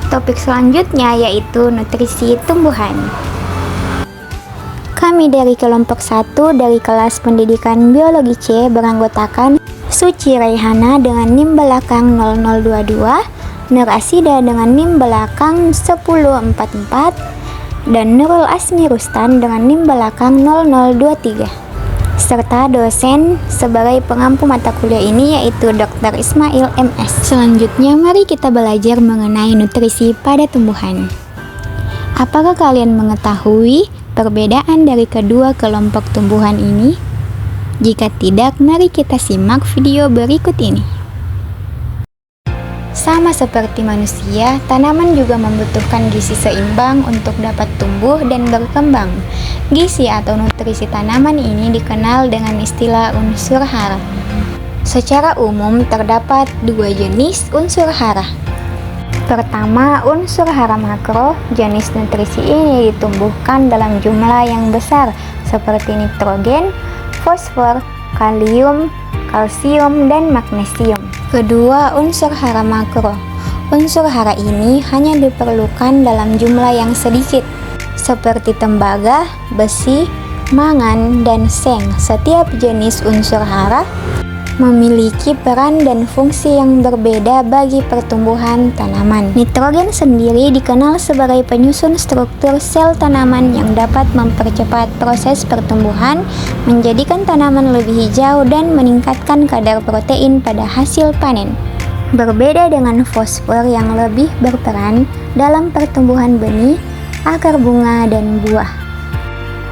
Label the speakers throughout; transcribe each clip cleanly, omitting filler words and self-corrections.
Speaker 1: Topik selanjutnya yaitu nutrisi tumbuhan. Kami dari kelompok 1 dari kelas pendidikan biologi C beranggotakan Suci Raihana dengan NIM belakang 0022, Nur Asida dengan NIM belakang 1044, dan Nurul Asmi Rustan dengan NIM belakang 0023. Serta dosen sebagai pengampu mata kuliah ini yaitu Dr. Ismail MS. Selanjutnya mari kita belajar mengenai nutrisi pada tumbuhan. Apakah kalian mengetahui perbedaan dari kedua kelompok tumbuhan ini? Jika tidak, mari kita simak video berikut ini. Sama seperti manusia, tanaman juga membutuhkan gizi seimbang untuk dapat tumbuh dan berkembang. Gizi atau nutrisi tanaman ini dikenal dengan istilah unsur hara. Secara umum, terdapat dua jenis unsur hara. Pertama, unsur hara makro. Jenis nutrisi ini ditumbuhkan dalam jumlah yang besar seperti nitrogen, fosfor, kalium, kalsium, dan magnesium. Kedua, unsur hara makro. Unsur hara ini hanya diperlukan dalam jumlah yang sedikit seperti tembaga, besi, mangan, dan seng. Setiap jenis unsur hara memiliki peran dan fungsi yang berbeda bagi pertumbuhan tanaman. Nitrogen sendiri dikenal sebagai penyusun struktur sel tanaman yang dapat mempercepat proses pertumbuhan, menjadikan tanaman lebih hijau, dan meningkatkan kadar protein pada hasil panen. Berbeda dengan fosfor yang lebih berperan dalam pertumbuhan benih, akar bunga, dan buah.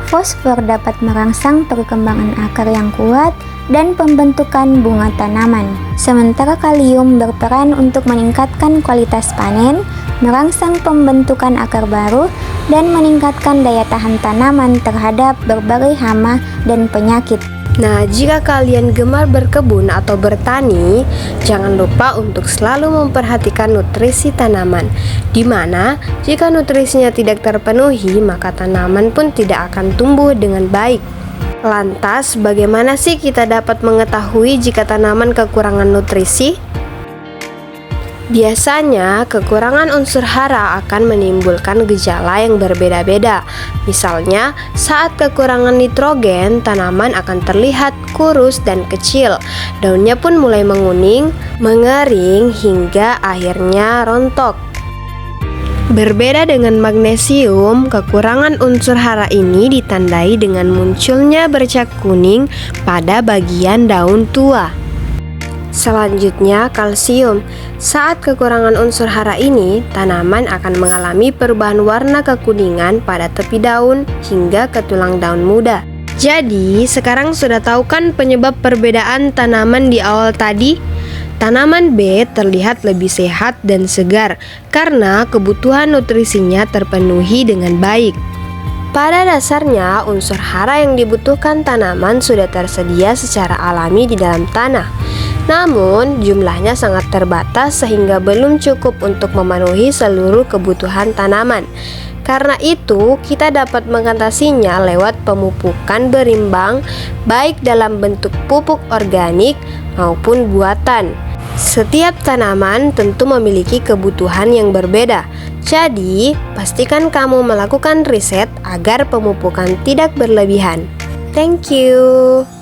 Speaker 1: Fosfor dapat merangsang perkembangan akar yang kuat dan pembentukan bunga tanaman. Sementara kalium berperan untuk meningkatkan kualitas panen, merangsang pembentukan akar baru, dan meningkatkan daya tahan tanaman terhadap berbagai hama dan penyakit.
Speaker 2: Nah, jika kalian gemar berkebun atau bertani, jangan lupa untuk selalu memperhatikan nutrisi tanaman, di mana jika nutrisinya tidak terpenuhi, maka tanaman pun tidak akan tumbuh dengan baik. Lantas, bagaimana sih kita dapat mengetahui jika tanaman kekurangan nutrisi? Biasanya, kekurangan unsur hara akan menimbulkan gejala yang berbeda-beda. Misalnya, saat kekurangan nitrogen, tanaman akan terlihat kurus dan kecil. Daunnya pun mulai menguning, mengering, hingga akhirnya rontok. Berbeda dengan magnesium, kekurangan unsur hara ini ditandai dengan munculnya bercak kuning pada bagian daun tua. Selanjutnya, kalsium. Saat kekurangan unsur hara ini, tanaman akan mengalami perubahan warna kekuningan pada tepi daun hingga ke tulang daun muda. Jadi, sekarang sudah tahu kan penyebab perbedaan tanaman di awal tadi? Tanaman B terlihat lebih sehat dan segar karena kebutuhan nutrisinya terpenuhi dengan baik. Pada dasarnya, unsur hara yang dibutuhkan tanaman sudah tersedia secara alami di dalam tanah. Namun, jumlahnya sangat terbatas sehingga belum cukup untuk memenuhi seluruh kebutuhan tanaman. Karena itu, kita dapat mengatasinya lewat pemupukan berimbang, baik dalam bentuk pupuk organik maupun buatan. Setiap tanaman tentu memiliki kebutuhan yang berbeda. Jadi, pastikan kamu melakukan riset agar pemupukan tidak berlebihan. Thank you.